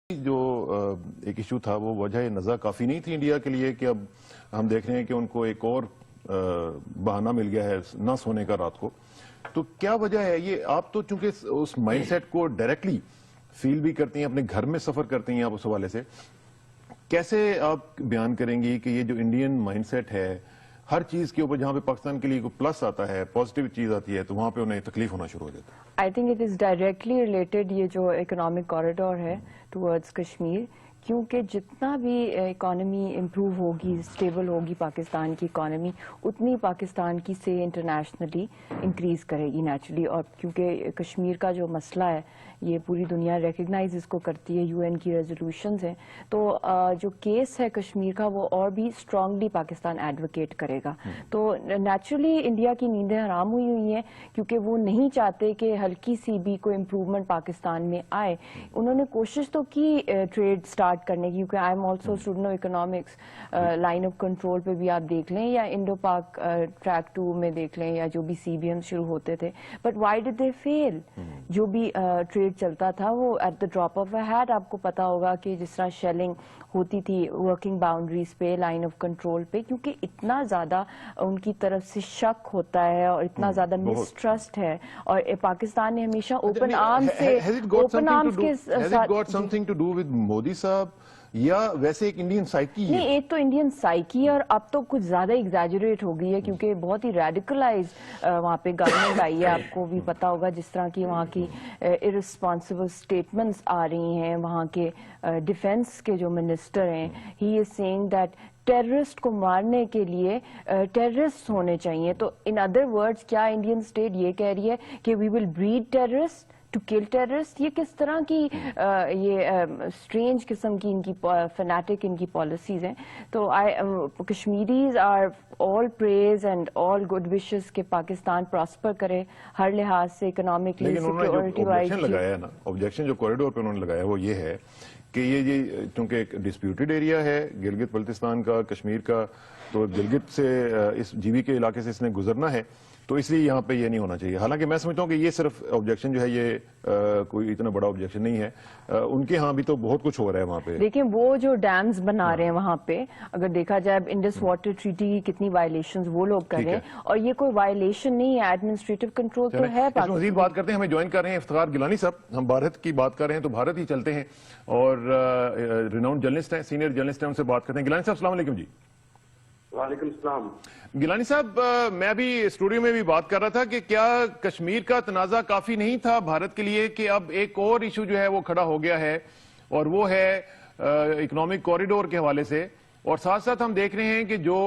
جو ایک ایشو تھا وہ وجہ نزا کافی نہیں تھی انڈیا کے لیے کہ اب ہم دیکھ رہے ہیں کہ ان کو ایک اور بہانہ مل گیا ہے نہ سونے کا رات کو. تو کیا وجہ ہے یہ؟ آپ تو چونکہ اس مائنڈ سیٹ کو ڈائریکٹلی فیل بھی کرتی ہیں، اپنے گھر میں سفر کرتی ہیں، آپ اس حوالے سے کیسے آپ بیان کریں گی کہ یہ جو انڈین مائنڈ سیٹ ہے ہر چیز کے اوپر جہاں پہ پاکستان کے لیے کوئی پلس آتا ہے، پازیٹیو چیز آتی ہے، تو وہاں پہ انہیں تکلیف ہونا شروع ہو جاتا ہے؟ I think it is directly related یہ جو اکنامک کوریڈور ہے ٹورڈز کشمیر، کیونکہ جتنا بھی اکانومی امپروو ہوگی، اسٹیبل ہوگی پاکستان کی اکانومی، اتنی پاکستان کی سے انٹرنیشنلی انکریز کرے گی نیچرلی. اور کیونکہ کشمیر کا جو مسئلہ ہے یہ پوری دنیا ریکگنائز اس کو کرتی ہے، یو این کی ریزولوشنز ہیں، تو جو کیس ہے کشمیر کا وہ اور بھی اسٹرانگلی پاکستان ایڈوکیٹ کرے گا. تو نیچرلی انڈیا کی نیندیں حرام ہوئی ہیں کیونکہ وہ نہیں چاہتے کہ ہلکی سی بھی کوئی امپروومنٹ پاکستان میں آئے. انہوں نے کوشش تو کی ٹریڈ سٹارٹ کرنے کی، کیونکہ I am also student of economics, line of control پہ بھی آپ دیکھ لیں یا انڈو پاک ٹریک 2 میں دیکھ لیں یا جو بھی سی بی ایم شروع ہوتے تھے. But why did they fail? جو بھی ٹریڈ چلتا تھا وہ at the drop of a hat, آپ کو پتا ہوگا کہ جس طرح شیلنگ ہوتی تھی ورکنگ باؤنڈریز پہ، لائن آف کنٹرول پہ، کیونکہ اتنا زیادہ ان کی طرف سے شک ہوتا ہے اور اتنا زیادہ مسٹرسٹ ہے. اور پاکستان نے ہمیشہ اوپن آرم سے اوپن آرمز کے ساتھ یا ویسے ایک انڈین سائیکی ہے؟ نہیں، ایک تو انڈین سائیکی اور اب تو کچھ زیادہ ایگزیجریٹ ہو گئی ہے کیونکہ بہت ہی ریڈیکلائز وہاں پہ گورنمنٹ آئی ہے. آپ کو بھی پتا ہوگا جس طرح کی وہاں کی ارسپانسبل سٹیٹمنٹس آ رہی ہیں. وہاں کے ڈیفنس کے جو منسٹر ہیں، he is saying that terrorist کو مارنے کے لیے ٹیررسٹ ہونے چاہیے. تو ان ادر ورڈز کیا انڈین اسٹیٹ یہ کہہ رہی ہے کہ we will breed terrorist to kill terrorist? یہ کس طرح کی یہ اسٹرینج قسم کی ان کی فنیٹک ان کی پالیسیز ہیں. تو Kashmiris are all prayers and all good wishes کہ پاکستان پراسپر کرے ہر لحاظ سے، اکنامکلی، سیکورٹی وائز. آبجیکشن جو کوریڈور پہ انہوں نے لگایا وہ یہ ہے کہ یہ چونکہ ایک ڈسپیوٹڈ ایریا ہے گلگت بلتستان کا، کشمیر کا، تو گلگت سے اس جی بی کے علاقے سے اس نے گزرنا ہے، تو اس لیے یہاں پہ یہ نہیں ہونا چاہیے. حالانکہ میں سمجھتا ہوں کہ یہ صرف آبجیکشن جو ہے یہ کوئی اتنا بڑا آبجیکشن نہیں ہے، ان کے ہاں بھی تو بہت کچھ ہو رہا ہے وہاں پہ. دیکھیں وہ جو ڈیمز بنا رہے ہیں وہاں پہ، اگر دیکھا جائے انڈس واٹر ٹریٹی کی کتنی وائلیشنز وہ لوگ کر رہے ہیں، اور یہ کوئی وائلیشن نہیں ہے، ایڈمنسٹریٹو کنٹرول تو ہے. اس میں مزید بات کرتے ہیں، ہمیں جوائن کر رہے ہیں افتخار گیلانی صاحب. ہم بھارت کی بات کر رہے ہیں تو بھارت ہی چلتے ہیں، اور ریناؤنڈ جرنلسٹ ہیں، سینئر جرنلسٹ ہیں، ان سے بات کرتے ہیں. گیلانی صاحب السلام علیکم. جی وعلیکم السلام. گیلانی صاحب، میں بھی اسٹوڈیو میں بھی بات کر رہا تھا کہ کیا کشمیر کا تنازع کافی نہیں تھا بھارت کے لیے کہ اب ایک اور ایشو جو ہے وہ کھڑا ہو گیا ہے، اور وہ ہے اکنامک کوریڈور کے حوالے سے. اور ساتھ ساتھ ہم دیکھ رہے ہیں کہ جو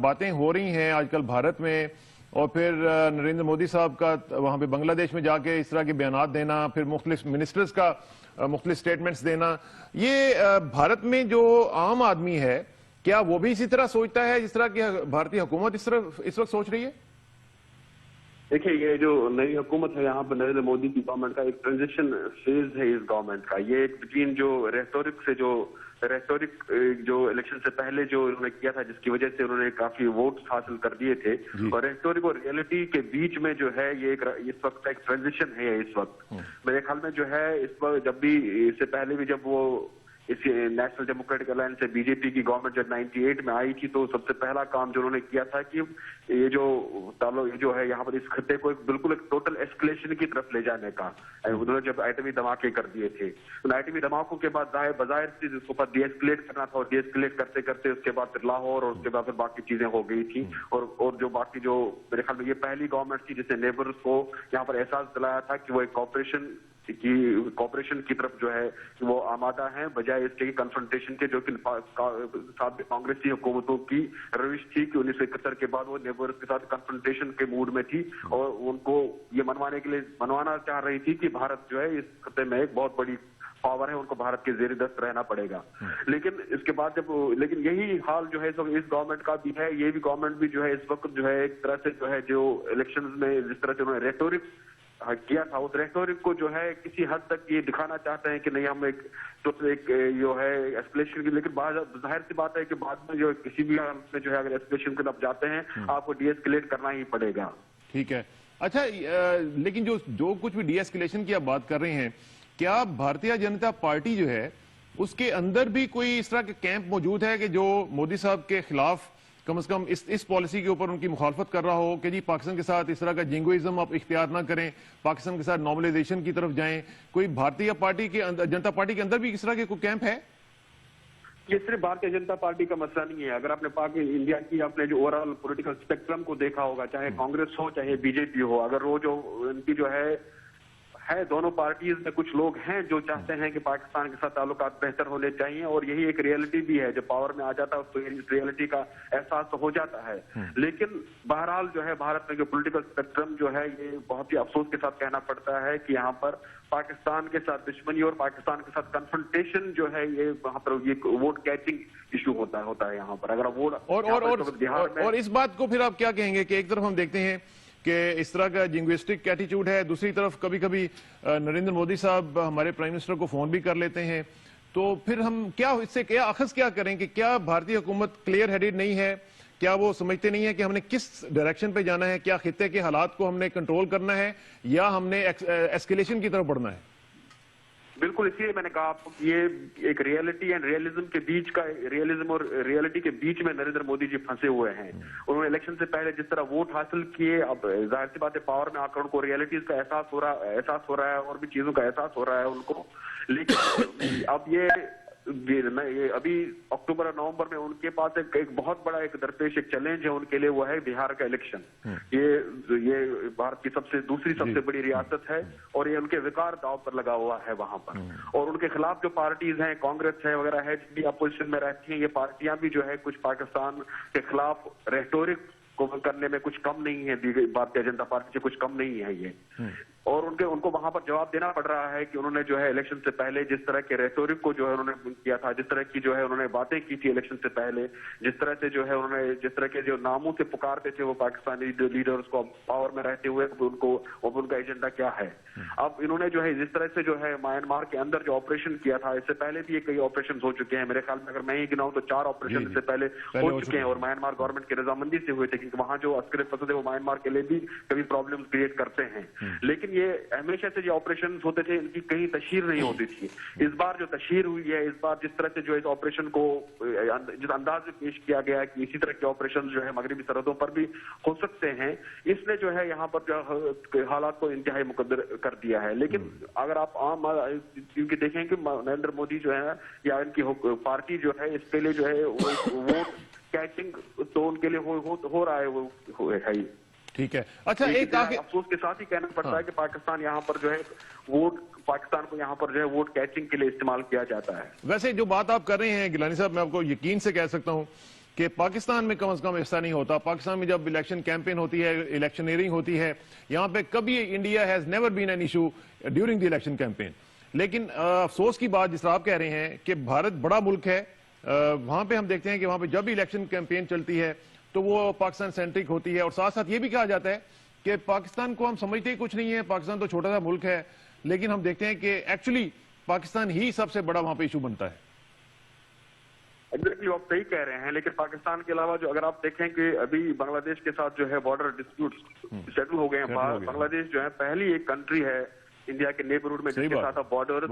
باتیں ہو رہی ہیں آج کل بھارت میں، اور پھر نریندر مودی صاحب کا وہاں پہ بنگلہ دیش میں جا کے اس طرح کے بیانات دینا، پھر مختلف منسٹرز کا مختلف سٹیٹمنٹس دینا، یہ بھارت میں جو عام آدمی ہے کیا وہ بھی اسی طرح سوچتا ہے جس طرح کی بھارتی حکومت اس وقت سوچ رہی ہے؟ دیکھیں، یہ جو نئی حکومت ہے یہاں پر نریندر مودی کی گورنمنٹ کا ایک ٹرانزیشن فیز ہے اس گورنمنٹ کا. یہ ایک بٹوین جو ریٹورک جو الیکشن سے پہلے جو انہوں نے کیا تھا، جس کی وجہ سے انہوں نے کافی ووٹس حاصل کر دیے تھے، اور ریٹورک اور ریئلٹی کے بیچ میں جو ہے یہ اس وقت ایک ٹرانزیشن ہے. اس وقت میرے خیال میں جو ہے اس وقت جب بھی اس سے پہلے بھی جب وہ اس نیشنل ڈیموکریٹک الائنس سے بی جے پی کی گورنمنٹ جب 98 میں آئی تھی، تو سب سے پہلا کام جو انہوں نے کیا تھا کہ یہ جو ہے یہاں پر اس خطے کو بالکل ایک ٹوٹل ایسکلیشن کی طرف لے جانے کا. انہوں نے جب ایٹمی دھماکے کر دیے تھے، تو ایٹمی دھماکوں کے بعد بظاہر سے اس کو ڈی ایسکلیٹ کرنا تھا، اور ڈی ایسکلیٹ کرتے کرتے اس کے بعد پھر لاہور، اور اس کے بعد پھر باقی چیزیں ہو گئی تھی. اور جو باقی جو میرے خیال میں یہ پہلی گورنمنٹ تھی جس نے نیبرز کو یہاں پر احساس دلایا تھا کہ وہ ایک کوآپریشن کی طرف جو ہے وہ آمادہ ہیں، بجائے اس کے کنفرنٹیشن کے، جو کہ سابق کانگریسی حکومتوں کی روش تھی کہ 1971 کے بعد وہ نیبرز کے ساتھ کنفرنٹیشن کے موڈ میں تھی، اور ان کو یہ منوانا چاہ رہی تھی کہ بھارت جو ہے اس خطے میں ایک بہت بڑی پاور ہے، ان کو بھارت کے زیر دست رہنا پڑے گا. لیکن اس کے بعد لیکن یہی حال جو ہے اس گورنمنٹ کا بھی ہے. یہ بھی گورنمنٹ بھی جو ہے اس وقت جو ہے ایک طرح سے جو ہے جو الیکشنز میں جس طرح سے انہوں نے ریٹورک کیا تھا، اس ریٹورک کو جو ہے کسی حد تک یہ دکھانا چاہتے ہیں کہ نہیں ہم ایک جو ہے ایسکلیشن کی، لیکن ظاہر سی بات ہے کہ بعد میں جو کسی بھی میں جو ہے اگر ایسکلیشن کی طرف جاتے ہیں آپ کو ڈی ایسکلیٹ کرنا ہی پڑے گا. ٹھیک ہے. اچھا، لیکن جو کچھ بھی ڈی ایسکلیشن کی آپ بات کر رہے ہیں کیا بھارتیہ جنتا پارٹی جو ہے اس کے اندر بھی کوئی اس طرح کے کیمپ موجود ہے کہ جو مودی صاحب کے خلاف کم از کم اس پالیسی کے اوپر ان کی مخالفت کر رہا ہو کہ جی پاکستان کے ساتھ اس طرح کا جنگوئزم آپ اختیار نہ کریں، پاکستان کے ساتھ نارملائزیشن کی طرف جائیں؟ کوئی بھارتیہ پارٹی کے جنتا پارٹی کے اندر بھی اس طرح کے کوئی کیمپ ہے؟ یہ صرف بھارتیہ جنتا پارٹی کا مسئلہ نہیں ہے. اگر آپ نے پاک انڈیا کی آپ نے جو اوور آل پولیٹیکل اسپیکٹرم کو دیکھا ہوگا، چاہے کانگریس ہو چاہے بی جے پی ہو، اگر وہ جو ان کی جو ہے دونوں پارٹیز میں کچھ لوگ ہیں جو چاہتے ہیں کہ پاکستان کے ساتھ تعلقات بہتر ہونے چاہیے، اور یہی ایک ریئلٹی بھی ہے. جب پاور میں آ جاتا ہے اس کو ریئلٹی کا احساس تو ہو جاتا ہے. لیکن بہرحال جو ہے بھارت میں جو پولیٹیکل اسپیکٹرم جو ہے یہ بہت ہی افسوس کے ساتھ کہنا پڑتا ہے کہ یہاں پر پاکستان کے ساتھ دشمنی اور پاکستان کے ساتھ کنفرنٹیشن جو ہے یہ وہاں پر یہ ووٹ کیچنگ ایشو ہوتا ہے یہاں پر. اگر ووٹ اور اس بات کو پھر آپ کیا کہیں گے کہ ایک طرف ہم دیکھتے ہیں کہ اس طرح کا جنگوسٹک ایٹیچیوڈ ہے، دوسری طرف کبھی کبھی نریندر مودی صاحب ہمارے پرائم منسٹر کو فون بھی کر لیتے ہیں، تو پھر ہم کیا اس سے کیا اخذ کیا کریں کہ کیا بھارتی حکومت کلیئر ہیڈڈ نہیں ہے؟ کیا وہ سمجھتے نہیں ہیں کہ ہم نے کس ڈائریکشن پہ جانا ہے؟ کیا خطے کے حالات کو ہم نے کنٹرول کرنا ہے یا ہم نے ایسکیلیشن کی طرف بڑھنا ہے؟ بالکل، اس لیے میں نے کہا آپ کو یہ ایک ریئلٹی اینڈ ریئلزم کے بیچ کا، ریئلزم اور ریئلٹی کے بیچ میں نریندر مودی جی پھنسے ہوئے ہیں. انہوں نے الیکشن سے پہلے جس طرح ووٹ حاصل کیے، اب ظاہر سی بات ہے پاور میں آ کر ان کو ریئلٹیز کا احساس ہو رہا ہے اور بھی چیزوں کا احساس ہو رہا ہے ان کو. لیکن اب یہ ابھی اکتوبر اور نومبر میں ان کے پاس ایک بہت بڑا ایک درپیش ایک چیلنج ہے ان کے لیے، وہ ہے بہار کا الیکشن. یہ بھارت کی دوسری سب سے بڑی ریاست ہے اور یہ ان کے وقار داؤ پر لگا ہوا ہے وہاں پر. اور ان کے خلاف جو پارٹیز ہیں، کانگریس ہے وغیرہ ہے، جو بھی اپوزیشن میں رہتی ہیں، یہ پارٹیاں بھی جو ہے کچھ پاکستان کے خلاف ریٹورک کو کرنے میں کچھ کم نہیں ہے. بھارتیہ جنتا پارٹی سے کچھ کم نہیں ہے یہ. اور ان کو وہاں پر جواب دینا پڑ رہا ہے کہ انہوں نے جو ہے الیکشن سے پہلے جس طرح کے ریٹورک کو جو ہے انہوں نے کیا تھا، جس طرح کی جو ہے انہوں نے باتیں کی تھی الیکشن سے پہلے، جس طرح سے جو ہے انہوں نے جس طرح کے جو ناموں سے پکارتے تھے وہ پاکستانی لیڈرز کو پاور میں رہتے ہوئے، ان کا ایجنڈا کیا ہے. اب انہوں نے جو ہے جس طرح سے جو ہے میانمار کے اندر جو آپریشن کیا تھا، اس سے پہلے بھی کئی آپریشن ہو چکے ہیں. میرے خیال میں اگر میں ہی گناؤں تو 4 آپریشن اس سے پہلے ہو چکے ہیں اور میانمار گورنمنٹ کی رضامندی سے ہوئے تھے، کیونکہ وہاں جو عسکری فساد ہے وہ میانمار کے لیے بھی کبھی پرابلم کریٹ کرتے ہیں. لیکن یہ ہمیشہ سے جو آپریشن ہوتے تھے ان کی کہیں تشہیر نہیں ہوتی تھی. اس بار جو تشہیر ہوئی ہے، اس بار جس طرح سے جو اس آپریشن کو جس انداز میں پیش کیا گیا ہے کہ اسی طرح کے آپریشن جو ہے مغربی سرحدوں پر بھی ہو سکتے ہیں، اس نے جو ہے یہاں پر جو حالات کو انتہائی مقدر کر دیا ہے. لیکن اگر آپ عام کیونکہ دیکھیں کہ نریندر مودی جو ہے یا ان کی پارٹی جو ہے اس کے لیے جو ہے ووٹ کیچنگ تو ان کے لیے ہو رہا ہے، وہ ہے. ٹھیک ہے. اچھا، ایک افسوس کے ساتھ ہی کہنا پڑتا ہے کہ پاکستان یہاں پر جو ہے پاکستان کو یہاں پر جو ہے ووٹ کیچنگ کے لیے استعمال کیا جاتا ہے. ویسے جو بات آپ کر رہے ہیں گیلانی صاحب، میں آپ کو یقین سے کہہ سکتا ہوں کہ پاکستان میں کم از کم ایسا نہیں ہوتا. پاکستان میں جب الیکشن کیمپین ہوتی ہے، الیکشنئرنگ ہوتی ہے، یہاں پہ کبھی India has never been an issue during the election campaign. لیکن افسوس کی بات جس طرح آپ کہہ رہے ہیں کہ بھارت بڑا ملک ہے، وہاں پہ ہم دیکھتے ہیں کہ وہاں پہ جب بھی الیکشن کیمپین چلتی ہے تو وہ پاکستان سینٹرک ہوتی ہے. اور ساتھ ساتھ یہ بھی کہا جاتا ہے کہ پاکستان کو ہم سمجھتے ہی کچھ نہیں ہے، پاکستان تو چھوٹا سا ملک ہے، لیکن ہم دیکھتے ہیں کہ ایکچولی پاکستان ہی سب سے بڑا وہاں پہ ایشو بنتا ہے. ایگزیکٹلی آپ صحیح کہہ رہے ہیں. لیکن پاکستان کے علاوہ جو اگر آپ دیکھیں کہ ابھی بنگلہ دیش کے ساتھ جو ہے بارڈر ڈسپیوٹ سیٹل ہو گئے ہیں. بنگلہ دیش جو ہے پہلی ایک کنٹری ہے انڈیا کے نیبرہڈ میں جس کے ساتھ بارڈر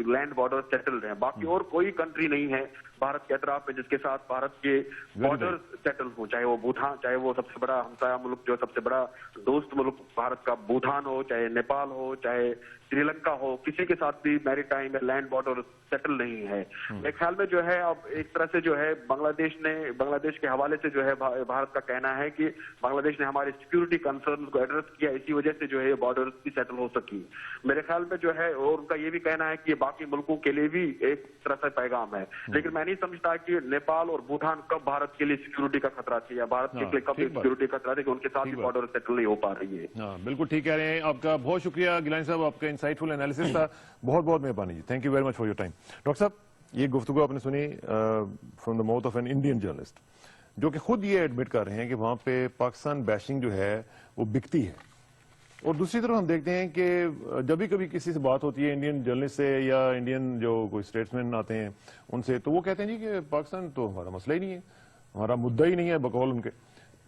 لینڈ بارڈر سیٹلڈ ہیں. باقی اور کوئی کنٹری نہیں ہے بھارت کے اطراف میں جس کے ساتھ بھارت کے بارڈر سیٹل ہوں، چاہے وہ بھوٹان، چاہے وہ سب سے بڑا ہمسایہ ملک جو سب سے بڑا دوست ملک بھارت کا بھوٹان ہو، چاہے نیپال ہو، چاہے سری لنکا ہو، کسی کے ساتھ بھی میری ٹائم یا لینڈ بارڈر سیٹل نہیں ہے. میرے خیال میں جو ہے اب ایک طرح سے جو ہے بنگلہ دیش کے حوالے سے جو ہے بھارت کا کہنا ہے کہ بنگلہ دیش نے ہماری سیکیورٹی کنسرن کو ایڈریس کیا، اسی وجہ سے جو ہے بارڈر بھی سیٹل ہو سکی. میرے خیال میں جو ہے اور ان کا یہ بھی کہنا ہے کہ یہ باقی ملکوں کے لیے بھی ایک طرح سے پیغام ہے. لیکن میں نہیں سمجھتا کہ نیپال اور بھوٹان کب بھارت کے لیے سیکیورٹی کا خطرہ تھی یا بھارت کے لیے کب سیکیورٹی کا خطرہ تھی کہ ان کے ساتھ بھی بارڈر سیٹل نہیں ہو پا رہی ہے. ہاں بالکل ٹھیک کہہ رہے ہیں. آپ کا بہت شکریہ گیلانی صاحب، آپ کا انسائٹ فل انالیسس تھا. بہت بہت مہربانی جی. Thank you very much for your time. Doctor صاحب، یہ گفتگو آپ نے سنی from the mouth of an Indian journalist جو کہ خود یہ ایڈمٹ کر رہے ہیں کہ وہاں پہ پاکستان بیشنگ جو ہے وہ بکتی ہے. اور دوسری طرف ہم دیکھتے ہیں کہ جب بھی کبھی کسی سے بات ہوتی ہے انڈین جرنلسٹ سے یا انڈین جو کوئی اسٹیٹسمین آتے ہیں ان سے، تو وہ کہتے ہیں جی کہ پاکستان تو ہمارا مسئلہ ہی نہیں ہے، ہمارا مدعا ہی نہیں ہے بقول ان کے.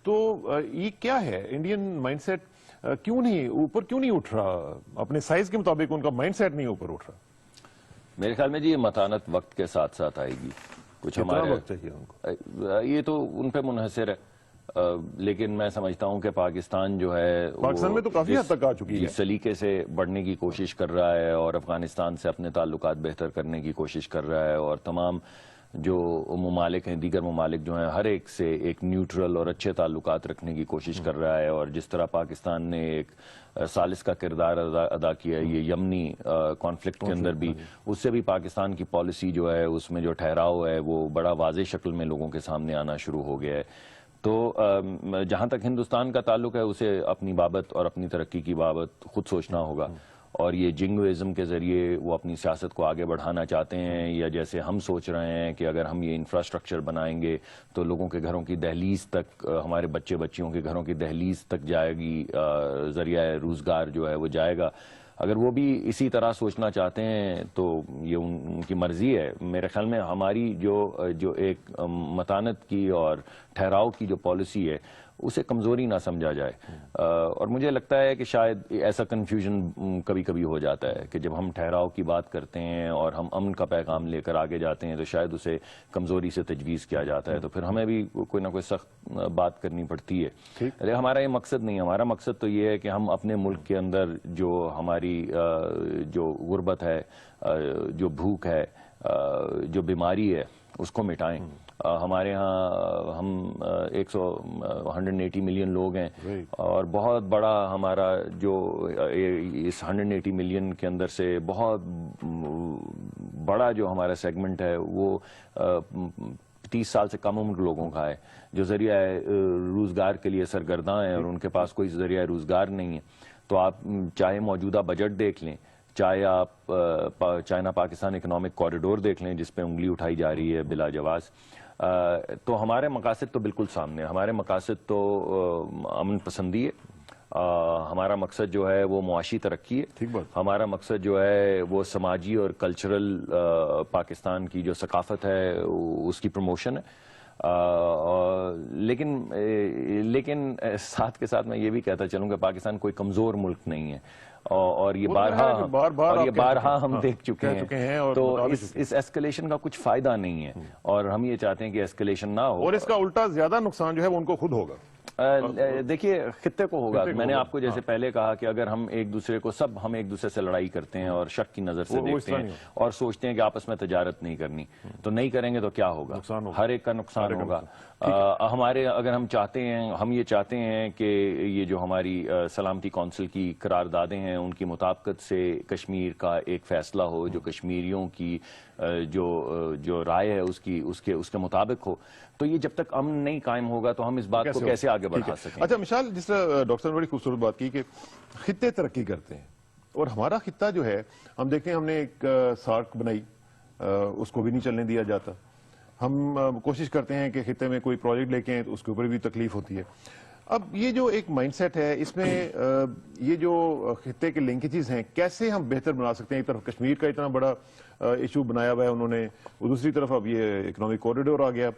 تو یہ کیا ہے انڈین مائنڈ سیٹ؟ کیوں نہیں اٹھ رہا؟ اپنے سائز کے مطابق ان کا مائنڈ سیٹ نہیں اوپر اٹھ رہا. میرے خیال میں جی یہ متانت وقت کے ساتھ ساتھ آئے گی. کچھ ہمارے وقت چاہیے ان کو؟ یہ تو ان پہ منحصر ہے، لیکن میں سمجھتا ہوں کہ پاکستان جو ہے پاکستان میں تو کافی حد تک آ چکی ہے، اس سلیقے سے بڑھنے کی کوشش کر رہا ہے اور افغانستان سے اپنے تعلقات بہتر کرنے کی کوشش کر رہا ہے، اور تمام جو ممالک ہیں، دیگر ممالک جو ہیں، ہر ایک سے ایک نیوٹرل اور اچھے تعلقات رکھنے کی کوشش کر رہا ہے. اور جس طرح پاکستان نے ایک ثالث کا کردار ادا کیا ہے یہ یمنی کانفلکٹ کے اندر بھی، اس سے بھی پاکستان کی پالیسی جو ہے اس میں جو ٹھہراؤ ہے وہ بڑا واضح شکل میں لوگوں کے سامنے آنا شروع ہو گیا ہے. تو جہاں تک ہندوستان کا تعلق ہے اسے اپنی بابت اور اپنی ترقی کی بابت خود سوچنا ہوگا، اور یہ جنگوازم کے ذریعے وہ اپنی سیاست کو آگے بڑھانا چاہتے ہیں، یا جیسے ہم سوچ رہے ہیں کہ اگر ہم یہ انفراسٹرکچر بنائیں گے تو لوگوں کے گھروں کی دہلیز تک، ہمارے بچے بچیوں کے گھروں کی دہلیز تک جائے گی، ذریعہ روزگار جو ہے وہ جائے گا. اگر وہ بھی اسی طرح سوچنا چاہتے ہیں تو یہ ان کی مرضی ہے. میرے خیال میں ہماری جو ایک متانت کی اور ٹھہراؤ کی جو پالیسی ہے اسے کمزوری نہ سمجھا جائے. اور مجھے لگتا ہے کہ شاید ایسا کنفیوژن کبھی کبھی ہو جاتا ہے کہ جب ہم ٹھہراؤ کی بات کرتے ہیں اور ہم امن کا پیغام لے کر آگے جاتے ہیں تو شاید اسے کمزوری سے تجویز کیا جاتا ہے، تو پھر ہمیں بھی کوئی نہ کوئی سخت بات کرنی پڑتی ہے. لیکن ہمارا یہ مقصد نہیں ہے. ہمارا مقصد تو یہ ہے کہ ہم اپنے ملک کے اندر جو ہماری جو غربت ہے، جو بھوک ہے، جو بیماری ہے اس کو مٹائیں. ہمارے ہاں ہم 180 ملین لوگ ہیں، اور بہت بڑا ہمارا جو اس 180 ملین کے اندر سے بہت بڑا جو ہمارا سیگمنٹ ہے وہ 30 سال سے کم عمر لوگوں کا ہے جو ذریعہ روزگار کے لیے سرگرداں ہیں اور ان کے پاس کوئی ذریعہ روزگار نہیں ہے. تو آپ چاہے موجودہ بجٹ دیکھ لیں، چاہے آپ چائنا پاکستان اکنامک کوریڈور دیکھ لیں جس پہ انگلی اٹھائی جا رہی ہے بلا جواز، تو ہمارے مقاصد تو بالکل سامنے ہیں. ہمارے مقاصد تو امن پسندی ہے، ہمارا مقصد جو ہے وہ معاشی ترقی ہے، ہمارا مقصد جو ہے وہ سماجی اور کلچرل پاکستان کی جو ثقافت ہے اس کی پروموشن ہے. لیکن ساتھ کے ساتھ میں یہ بھی کہتا چلوں کہ پاکستان کوئی کمزور ملک نہیں ہے، اور یہ بارہا ہم دیکھ چکے ہیں. تو اس ایسکلیشن کا کچھ فائدہ نہیں ہے، اور ہم یہ چاہتے ہیں کہ ایسکلیشن نہ ہو، اور اس کا الٹا زیادہ نقصان جو ہے وہ ان کو خود ہوگا. دیکھیے خطے کو ہوگا. میں نے آپ کو جیسے پہلے کہا کہ اگر ہم ایک دوسرے سے لڑائی کرتے ہیں اور شک کی نظر سے دیکھتے ہیں اور سوچتے ہیں کہ آپس میں تجارت نہیں کرنی، تو نہیں کریں گے تو کیا ہوگا؟ ہر ایک کا نقصان ہوگا. اگر ہم یہ چاہتے ہیں کہ یہ جو ہماری سلامتی کونسل کی قراردادیں ہیں ان کی مطابقت سے کشمیر کا ایک فیصلہ ہو جو کشمیریوں کی جو رائے ہے اس کے مطابق ہو، تو یہ جب تک امن نہیں قائم ہوگا تو ہم اس بات کو کیسے آگے بڑھا سکیں؟ اچھا مشال، جس طرح ڈاکٹر نے بڑی خوبصورت بات کی کہ خطے ترقی کرتے ہیں، اور ہمارا خطہ جو ہے ہم دیکھتے ہیں ہم نے ایک سارک بنائی، اس کو بھی نہیں چلنے دیا جاتا. ہم کوشش کرتے ہیں کہ خطے میں کوئی پروجیکٹ لے کے آئیں تو اس کے اوپر بھی تکلیف ہوتی ہے. اب یہ جو ایک مائنڈ سیٹ ہے اس میں یہ جو خطے کے لنکیجز ہیں کیسے ہم بہتر بنا سکتے ہیں؟ ایک طرف کشمیر کا اتنا بڑا ایشو بنایا ہوا ہے انہوں نے، دوسری طرف اب یہ اکنامک کوریڈور آ گیا.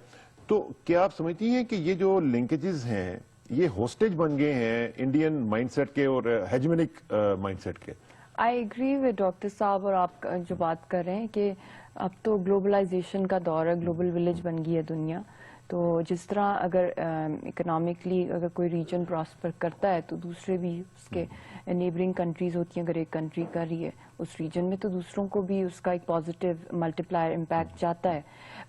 تو کیا آپ سمجھتی ہیں کہ یہ جو لنکیجز ہیں یہ ہوسٹیج بن گئے ہیں انڈین مائنڈ سیٹ کے اور ہیجمنک مائنڈ سیٹ کے؟ آئی ایگری ود ڈاکٹر صاحب، اور آپ جو بات کر رہے ہیں کہ اب تو گلوبلائزیشن کا دور ہے، گلوبل ولیج بن گئی ہے دنیا. تو جس طرح اگر اکنامکلی اگر کوئی ریجن پراسپر کرتا ہے تو دوسرے بھی اس کے نیبرنگ کنٹریز ہوتی ہیں، اگر ایک کنٹری کر رہی ہے اس ریجن میں تو دوسروں کو بھی اس کا ایک پازیٹیو ملٹی پلائر امپیکٹ جاتا ہے.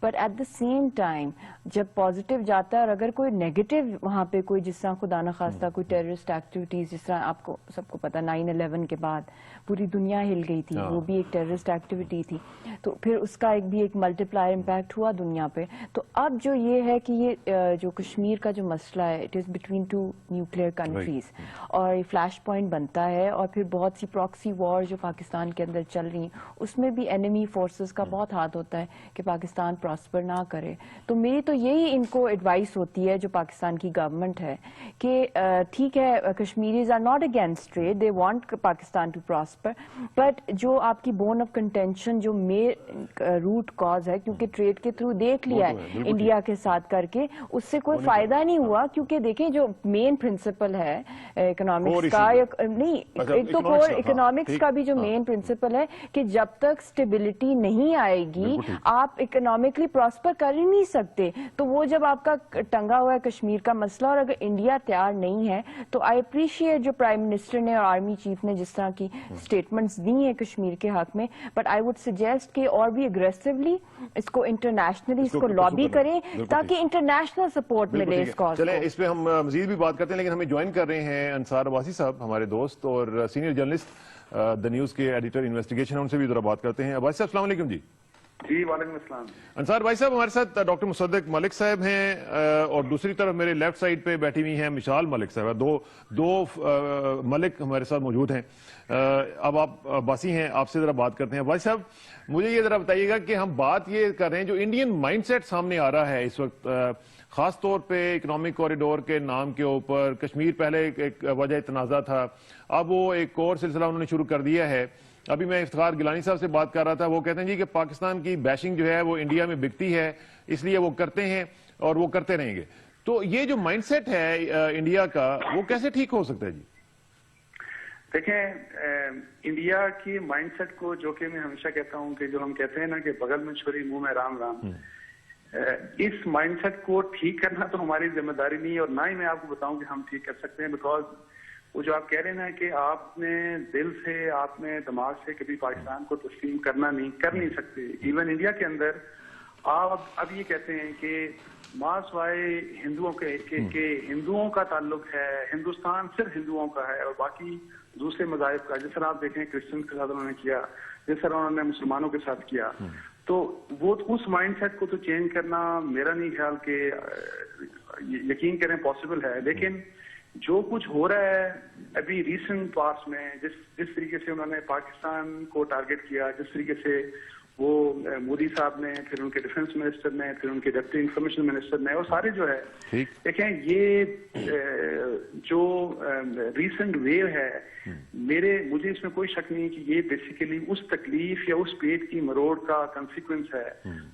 But at the same time جب پازیٹیو جاتا ہے اور اگر کوئی نیگیٹو وہاں پہ کوئی جس طرح خدا نخواستہ کوئی ٹیررسٹ ایکٹیویٹیز، جس طرح آپ کو سب کو پتا 9/11 کے بعد پوری دنیا ہل گئی تھی، وہ بھی ایک ٹیررسٹ ایکٹیویٹی تھی، تو پھر اس کا ایک ملٹی پلائر امپیکٹ ہوا دنیا پہ. تو اب جو یہ ہے کہ یہ جو کشمیر کا جو مسئلہ ہے it is between 2 nuclear countries, اور فلیش پوائنٹ بنتا ہے، اور پھر بہت سی پراکسی وار جو پاکستان پاکستان کے اندر چل رہی ہیں اس میں بھی اینیمی فورسز کا بہت ہاتھ ہوتا ہے کہ پاکستان پراسپر نہ کرے. تو میری تو یہی ان کو ایڈوائس ہوتی ہے جو پاکستان کی گورنمنٹ ہے کہ ٹھیک ہے Kashmiris are not against trade, they want Pakistan to prosper, but جو آپ کی بون آف کنٹینشن جو روٹ کاز ہے, کیونکہ ٹریڈ کے تھرو دیکھ لیا ہے انڈیا کے ساتھ کر کے, اس سے کوئی فائدہ نہیں ہوا. کیونکہ دیکھیں جو مین پرنسپل ہے اکنامکس کا, نہیں ایک تو کور اکنامکس کا بھی جو مین پرنسپل ہے کہ جب تک اسٹیبلٹی نہیں آئے گی آپ اکنامکلی پراسپر کر ہی نہیں سکتے. تو وہ جب آپ کا ٹنگا ہوا ہے کشمیر کا مسئلہ, اور اگر انڈیا تیار نہیں ہے تو آئی اپریشیٹ جو پرائم منسٹر نے اور آرمی چیف نے جس طرح کی اسٹیٹمنٹس دی ہیں کشمیر کے حق میں, بٹ آئی وڈ سجیسٹ کہ اور بھی اگریسولی اس کو انٹرنیشنلی اس کو لابی کریں تاکہ انٹرنیشنل سپورٹ ملے اس کاز کو. چلیں اس پہ ہم مزید بھی بات کرتے ہیں, لیکن ہمیں جوائن کر رہے ہیں انصار عباسی صاحب, ہمارے دوست اور سینئر جرنلسٹ دا نیوز کے ایڈیٹر انویسٹیگیشن, ان سے بھی ذرا بات کرتے ہیں. عباسی صاحب السلام علیکم. جی جی وعلیکم السلام. انصار بھائی صاحب ہمارے ساتھ ڈاکٹر مصدق ملک صاحب ہیں, اور دوسری طرف میرے لیفٹ سائڈ پہ بیٹھی ہوئی ہیں مشال ملک صاحب. دو ملک ہمارے ساتھ موجود ہیں. اب آپ عباسی ہیں, آپ سے ذرا بات کرتے ہیں. عباسی صاحب مجھے یہ ذرا بتائیے گا کہ ہم بات یہ کر رہے ہیں جو انڈین مائنڈ سیٹ سامنے آ رہا ہے اس وقت, خاص طور پہ اکنامک کوریڈور کے نام کے اوپر. کشمیر پہلے ایک وجہ تنازع تھا, اب وہ ایک اور سلسلہ انہوں نے شروع کر دیا ہے. ابھی میں افتخار گیلانی صاحب سے بات کر رہا تھا, وہ کہتے ہیں جی کہ پاکستان کی بیشنگ جو ہے وہ انڈیا میں بکتی ہے, اس لیے وہ کرتے ہیں اور وہ کرتے رہیں گے. تو یہ جو مائنڈ سیٹ ہے انڈیا کا وہ کیسے ٹھیک ہو سکتا ہے؟ جی دیکھیں انڈیا کی مائنڈ سیٹ کو, جو کہ میں ہمیشہ کہتا ہوں کہ جو ہم کہتے ہیں نا کہ بغل میں چھری منہ میں رام رام, اس مائنڈ سیٹ کو ٹھیک کرنا تو ہماری ذمہ داری نہیں ہے, اور نہ ہی میں آپ کو بتاؤں کہ ہم ٹھیک کر سکتے ہیں. بیکاز وہ جو آپ کہہ رہے ہیں نا کہ آپ نے دل سے, آپ نے دماغ سے کبھی پاکستان کو تسلیم کر نہیں سکتے. ایون انڈیا کے اندر آپ اب یہ کہتے ہیں کہ ماسوائے ہندوؤں کے ہندوؤں کا تعلق ہے, ہندوستان صرف ہندوؤں کا ہے اور باقی دوسرے مذاہب کا. جس طرح آپ دیکھیں کرسچن کے ساتھ انہوں نے کیا, جس طرح انہوں نے مسلمانوں کے ساتھ کیا, تو وہ اس مائنڈ سیٹ کو تو چینج کرنا میرا نہیں خیال کہ یقین کریں پاسبل ہے. لیکن جو کچھ ہو رہا ہے ابھی ریسنٹ پاس میں, جس طریقے سے انہوں نے پاکستان کو ٹارگٹ کیا, جس طریقے سے وہ مودی صاحب نے, پھر ان کے ڈیفنس منسٹر نے, پھر ان کے ڈپٹی انفارمیشن منسٹر نے, اور سارے جو ہے دیکھیں یہ جو ریسنٹ ویو ہے, مجھے اس میں کوئی شک نہیں کہ یہ بیسیکلی اس تکلیف یا اس پیٹ کی مروڑ کا کنسیکوینس ہے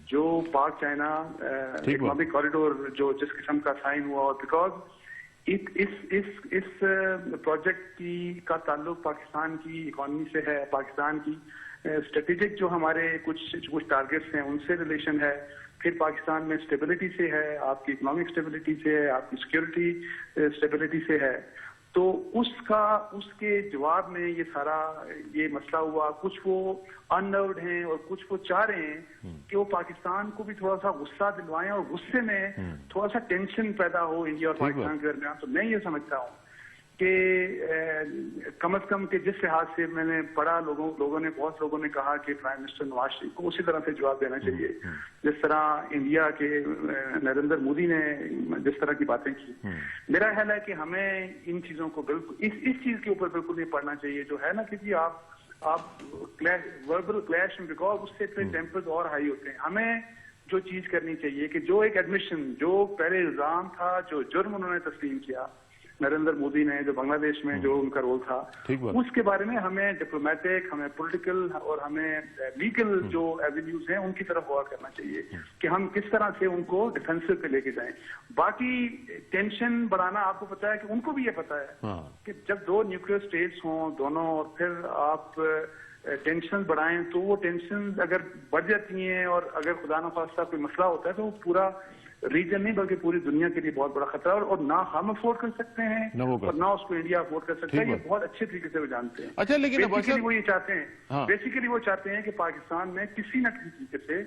جو پاک چائنا اکنامک کوریڈور جو جس قسم کا سائن ہوا. اور بیکاز اس پروجیکٹ کا تعلق پاکستان کی اکانومی سے ہے, پاکستان کی اسٹریٹجک جو ہمارے کچھ ٹارگیٹس ہیں ان سے ریلیشن ہے, پھر پاکستان میں اسٹیبلٹی سے ہے, آپ کی اکنامک اسٹیبلٹی سے ہے, آپ کی سیکورٹی اسٹیبلٹی سے ہے. تو اس کے جواب میں یہ سارا یہ مسئلہ ہوا. کچھ وہ اننروڈ ہیں اور کچھ وہ چاہ رہے ہیں کہ وہ پاکستان کو بھی تھوڑا سا غصہ دلوائیں اور غصے میں تھوڑا سا ٹینشن پیدا ہو انڈیا اور پاکستان کے درمیان. تو میں یہ سمجھتا ہوں کہ کم از کم کہ جس لحاظ سے میں نے پڑھا, بہت لوگوں نے کہا کہ پرائم منسٹر نواز شریف کو اسی طرح سے جواب دینا چاہیے جس طرح انڈیا کے نریندر مودی نے جس طرح کی باتیں کی. میرا خیال ہے کہ ہمیں ان چیزوں کو بالکل اس چیز کے اوپر بالکل نہیں پڑھنا چاہیے جو ہے نا کہ جی آپ وربل کلیش میں, بیکاز اس سے پھر ٹیمپرز اور ہائی ہوتے ہیں. ہمیں جو چیز کرنی چاہیے کہ جو ایک ایڈمیشن, جو پہلے الزام تھا, جو جرم انہوں نے تسلیم کیا نریندر مودی نے, جو بنگلہ دیش میں جو ان کا رول تھا, اس کے بارے میں ہمیں ڈپلومیٹک, ہمیں پولیٹیکل اور ہمیں لیگل جو ایوینیوز ہیں ان کی طرف غور کرنا چاہیے کہ ہم کس طرح سے ان کو ڈیفینسو پہ لے کے جائیں. باقی ٹینشن بڑھانا, آپ کو پتا ہے کہ ان کو بھی یہ پتا ہے کہ جب دو نیوکلیئر اسٹیٹس ہوں دونوں اور پھر آپ ٹینشن بڑھائیں تو وہ ٹینشن اگر بڑھ جاتی ہیں اور اگر خدا نخواستہ کوئی مسئلہ ہوتا ہے تو وہ پورا ریجن نہیں بلکہ پوری دنیا کے لیے بہت بڑا خطرہ ہے, اور نہ ہم افورڈ کر سکتے ہیں اور نہ اس کو انڈیا افورڈ کر سکتا ہے. یہ بہت اچھے طریقے سے وہ جانتے ہیں. اچھا لیکن وہ یہ چاہتے ہیں کہ پاکستان میں کسی نہ کسی طریقے سے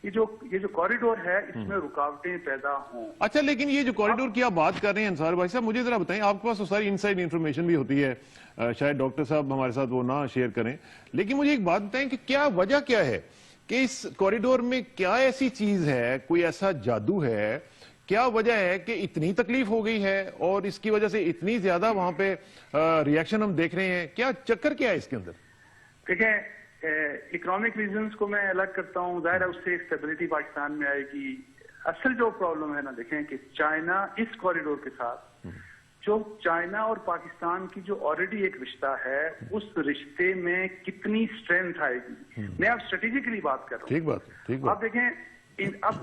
یہ جو کوریڈور ہے اس میں رکاوٹیں پیدا ہوں. اچھا لیکن یہ جو کوریڈور کی آپ بات کر رہے ہیں انصار بھائی صاحب, مجھے ذرا بتائیں, آپ کے پاس تو ساری انسائڈ انفارمیشن بھی ہوتی ہے, شاید ڈاکٹر صاحب ہمارے ساتھ وہ نہ شیئر کریں, لیکن مجھے ایک بات بتائیں کہ کیا وجہ کیا ہے کہ اس کوریڈور میں کیا ایسی چیز ہے, کوئی ایسا جادو ہے, کیا وجہ ہے کہ اتنی تکلیف ہو گئی ہے اور اس کی وجہ سے اتنی زیادہ وہاں پہ ریاکشن ہم دیکھ رہے ہیں؟ کیا چکر کیا ہے اس کے اندر؟ دیکھیں اکنامک ریزنز کو میں الگ کرتا ہوں، ظاہر ہے اس سے اسٹیبلٹی پاکستان میں آئے گی. اصل جو پرابلم ہے نا، دیکھیں کہ چائنا اس کوریڈور کے ساتھ، جو چائنا اور پاکستان کی جو آلریڈی ایک رشتہ ہے، اس رشتے میں کتنی اسٹرینتھ آئے گی. میں اب اسٹریٹجیکلی بات کر رہا ہوں. ٹھیک بات، ٹھیک بات. آپ دیکھیں اب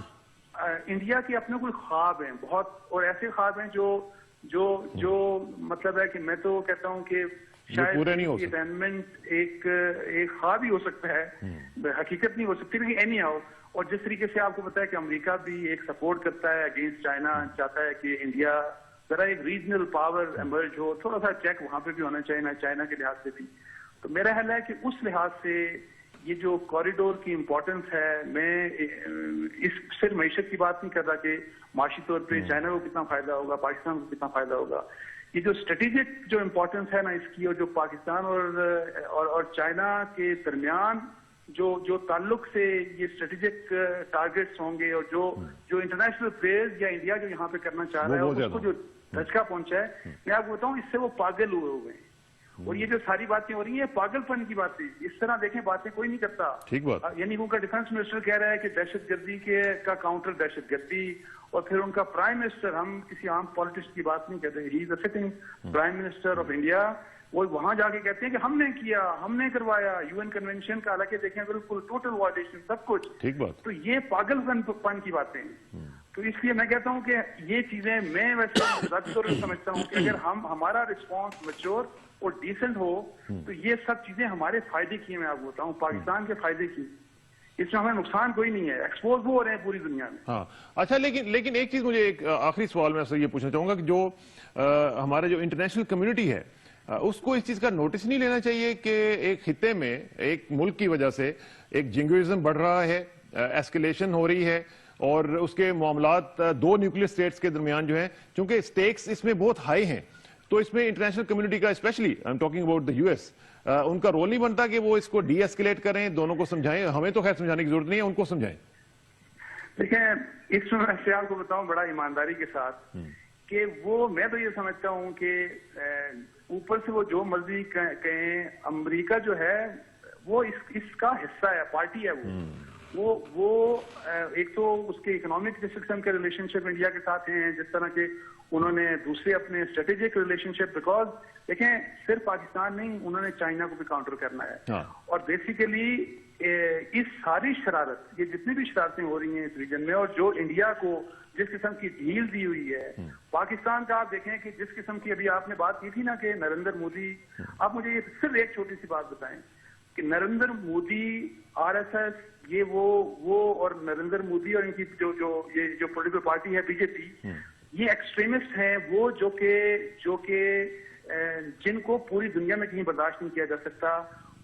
انڈیا کے اپنے کوئی خواب ہیں بہت، اور ایسے خواب ہیں جو مطلب ہے کہ میں تو کہتا ہوں کہ شاید پورے نہیں ہو سکتے. امینڈمنٹ ایک خواب ہی ہو سکتا ہے، حقیقت نہیں ہو سکتی. لیکن اینی ہاؤ، اور جس طریقے سے آپ کو پتا ہے کہ امریکہ بھی ایک سپورٹ کرتا ہے اگینسٹ چائنا، چاہتا ہے کہ انڈیا ذرا ایک ریجنل پاور ایمرج ہو، تھوڑا سا چیک وہاں پہ بھی ہونا چاہیے نا چائنا کے لحاظ سے بھی. تو میرا خیال ہے کہ اس لحاظ سے یہ جو کوریڈور کی امپورٹنس ہے، میں اس صرف معیشت کی بات نہیں کر رہا کہ معاشی طور پہ چائنا کو کتنا فائدہ ہوگا، پاکستان کو کتنا فائدہ ہوگا. یہ جو اسٹریٹجک جو امپورٹنس ہے نا اس کی، اور جو پاکستان اور چائنا کے درمیان جو تعلق سے یہ اسٹریٹجک ٹارگیٹس ہوں گے، اور جو انٹرنیشنل پلیئرز یا انڈیا جو یہاں پہ کرنا چاہ رہا ہے، اور اس کو جو دھچکا پہنچا ہے، میں آپ کو بتاؤں اس سے وہ پاگل ہوئے ہیں. اور یہ جو ساری باتیں ہو رہی ہیں پاگل پن کی باتیں، اس طرح دیکھیں باتیں کوئی نہیں کرتا. ٹھیک بات. یعنی ان کا ڈیفنس منسٹر کہہ رہا ہے کہ دہشت گردی کا کاؤنٹر دہشت گردی، اور پھر ان کا پرائم منسٹر، ہم کسی عام پالیٹکس کی بات نہیں کر رہے، he is a sitting prime minister of India, وہ وہاں جا کے کہتے ہیں کہ ہم نے کیا، ہم نے کروایا UN کنونشن کا، حالانکہ دیکھیں بالکل ٹوٹل وائلیشن سب کچھ. ٹھیک بات. تو یہ پاگل پن کی باتیں ہیں. تو اس لیے میں کہتا ہوں کہ یہ چیزیں میں ویسے سمجھتا ہوں کہ اگر ہمارا رسپانس میچور اور ڈیسنٹ ہو تو یہ سب چیزیں ہمارے فائدے کی، میں آپ کو بتاؤں پاکستان کے فائدے کی، اس میں ہمیں نقصان کوئی نہیں ہے. ایکسپوز وہ ہو رہے ہیں پوری دنیا میں. ہاں اچھا، لیکن ایک چیز مجھے ایک آخری سوال میں یہ پوچھنا چاہوں گا کہ جو ہمارے جو انٹرنیشنل کمیونٹی ہے اس کو اس چیز کا نوٹس نہیں لینا چاہیے کہ ایک خطے میں ایک ملک کی وجہ سے ایک جنگوزم بڑھ رہا ہے، ایسکیلیشن ہو رہی ہے، اور اس کے معاملات دو نیوکلیئر اسٹیٹس کے درمیان جو ہیں، چونکہ سٹیکس اس میں بہت ہائی ہیں، تو اس میں انٹرنیشنل کمیونٹی کا especially I am talking about the US، ان کا رول نہیں بنتا کہ وہ اس کو ڈی ایسکیلیٹ کریں، دونوں کو سمجھائیں. ہمیں تو خیر سمجھانے کی ضرورت نہیں ہے، ان کو سمجھائیں. دیکھیں اس میں سے آپ کو بتاؤں بڑا ایمانداری کے ساتھ کہ میں تو یہ سمجھتا ہوں کہ اوپر سے وہ جو مرضی کہیں، امریکہ جو ہے وہ اس کا حصہ ہے، پارٹی ہے وہ ایک تو اس کے اکنامک سسٹم کے ریلیشن شپ انڈیا کے ساتھ ہیں، جس طرح کے انہوں نے دوسرے اپنے اسٹریٹجک ریلیشن شپ، بیکاز دیکھیں صرف پاکستان نہیں، انہوں نے چائنا کو بھی کاؤنٹر کرنا ہے. اور بیسیکلی اس ساری شرارت، یہ جتنی بھی شرارتیں ہو رہی ہیں اس ریجن میں، اور جو انڈیا کو جس قسم کی ڈھیل دی ہوئی ہے پاکستان کا، آپ دیکھیں کہ جس قسم کی ابھی آپ نے بات کی تھی نا کہ نریندر مودی، آپ مجھے یہ صرف ایک چھوٹی سی بات بتائیں کہ نریندر مودی RSS یہ وہ اور نریندر مودی اور ان کی جو پولیٹیکل پارٹی ہے BJP، یہ ایکسٹریمسٹ ہیں، وہ جو کہ جن کو پوری دنیا میں کہیں برداشت نہیں کیا جا سکتا.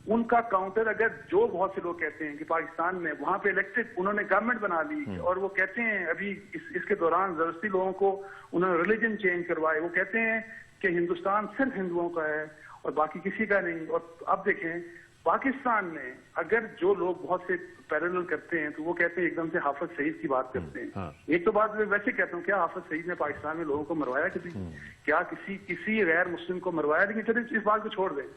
ان کا کاؤنٹر اگر جو بہت سے لوگ کہتے ہیں کہ پاکستان میں وہاں پہ الیکٹڈ انہوں نے گورنمنٹ بنا لی، اور وہ کہتے ہیں ابھی اس کے دوران زبردستی لوگوں کو انہوں نے ریلیجن چینج کروائے، وہ کہتے ہیں کہ ہندوستان صرف ہندوؤں کا ہے اور باقی کسی کا نہیں. اور اب دیکھیں پاکستان میں اگر جو لوگ بہت سے پیرالل کرتے ہیں تو وہ کہتے ہیں ایک دم سے حافظ سعید کی بات کرتے ہیں. ایک تو بات میں ویسے کہتا ہوں، کیا حافظ سعید نے پاکستان میں لوگوں کو مروایا کیا کسی غیر مسلم کو مروایا؟ لیکن چلے اس بات کو چھوڑ دیں،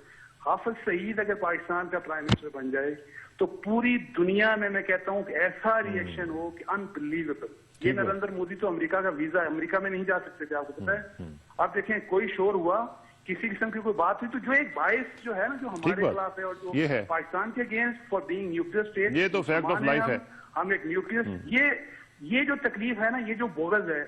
حافظ سعید اگر پاکستان کا پرائم منسٹر بن جائے تو پوری دنیا میں کہتا ہوں کہ ایسا ریئیکشن ہو کہ انبلیویبل. یہ نریندر مودی تو امریکہ کا ویزا ہے، امریکہ میں نہیں جا سکتے تھے، آپ کو پتا ہے. آپ دیکھیں کوئی شور ہوا، کسی قسم کی کوئی بات ہوئی، تو جو ایک باعث جو ہے نا جو ہمارے خلاف ہے اور جو پاکستان کے against for being nuclear state, یہ تو فیکٹ آف لائف ہے. ہم ایک نیوکلیئر، یہ جو تکلیف ہے نا، یہ جو بغض ہے،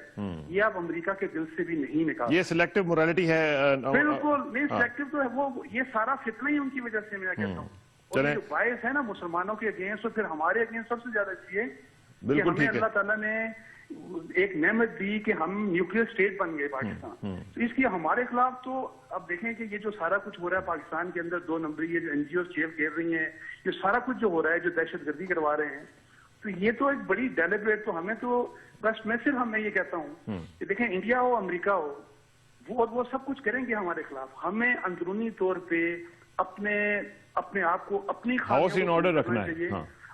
یہ آپ امریکہ کے دل سے بھی نہیں نکال. یہ سلیکٹیو موریلٹی ہے. بالکل نہیں، سلیکٹیو تو ہے وہ، یہ سارا فتنہ ہی ان کی وجہ سے میں کہتا ہوں. اور یہ جو باعث ہے نا مسلمانوں کے اگینسٹ اور پھر ہمارے اگینسٹ سب سے زیادہ اس لیے کہ ہمیں اللہ تعالیٰ نے ایک نعمت دی کہ ہم نیوکلیئر اسٹیٹ بن گئے پاکستان. تو اس لیے ہمارے خلاف تو اب دیکھیں کہ یہ جو سارا کچھ ہو رہا ہے پاکستان کے اندر، 2 نمبری جو NGOs چیئر کر رہی ہیں، یہ سارا کچھ جو ہو رہا ہے، جو دہشت گردی کروا رہے ہیں، تو یہ تو ایک بڑی ڈیلیبریٹ، تو ہمیں تو بس میں یہ کہتا ہوں کہ دیکھیں انڈیا ہو امریکہ ہو، وہ سب کچھ کریں گے ہمارے خلاف، ہمیں اندرونی طور پہ اپنے آپ کو اپنی ہاؤس ان آرڈر رکھنا ہے.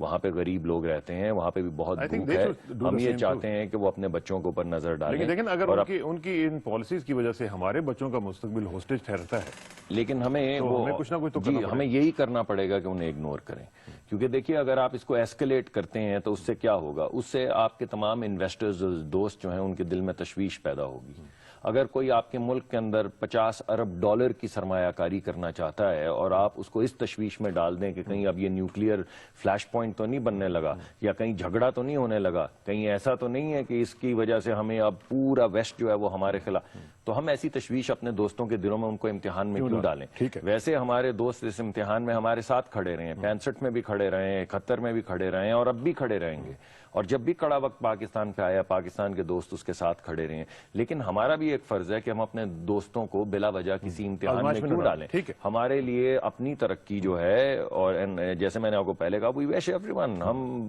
وہاں پہ غریب لوگ رہتے ہیں, وہاں پہ بھی بہت I think بھوک they ہے. should do ہم the یہ same چاہتے ہیں کہ وہ اپنے بچوں کے اوپر نظر ڈالیں. لیکن اگر اور ان کی ان پالیسیز کی وجہ سے ہمارے بچوں کا مستقبل ہوسٹیج ٹھہرتا ہے, لیکن ہمیں کچھ نہ کچھ تو کرنا ہمیں یہی کرنا پڑے گا کہ انہیں اگنور کریں. کیونکہ دیکھیے اگر آپ اس کو ایسکلیٹ کرتے ہیں تو اس سے کیا ہوگا, اس سے آپ کے تمام انویسٹرز دوست جو ہیں ان کے دل میں تشویش پیدا ہوگی. اگر کوئی آپ کے ملک کے اندر $50 ارب کی سرمایہ کاری کرنا چاہتا ہے اور آپ اس کو اس تشویش میں ڈال دیں کہ کہیں اب یہ نیوکلیئر فلیش پوائنٹ تو نہیں بننے لگا, یا کہیں جھگڑا تو نہیں ہونے لگا, کہیں ایسا تو نہیں ہے کہ اس کی وجہ سے ہمیں اب پورا ویسٹ جو ہے وہ ہمارے خلاف, تو ہم ایسی تشویش اپنے دوستوں کے دلوں میں ان کو امتحان میں کیوں ڈالیں. ویسے ہمارے دوست اس امتحان میں ہمارے ساتھ کھڑے رہے ہیں, 65 میں بھی کھڑے رہے ہیں, 71 میں بھی کھڑے رہے ہیں, اور اب بھی کھڑے رہیں گے. اور جب بھی کڑا وقت پاکستان پہ آیا, پاکستان کے دوست اس کے ساتھ کھڑے رہے ہیں. لیکن ہمارا بھی ایک فرض ہے کہ ہم اپنے دوستوں کو بلا وجہ کسی امتحان میں کیوں ڈالیں. ہمارے لیے اپنی ترقی جو ہے, اور جیسے میں نے آپ کو پہلے کہا, وی وش ایوری ون, ہم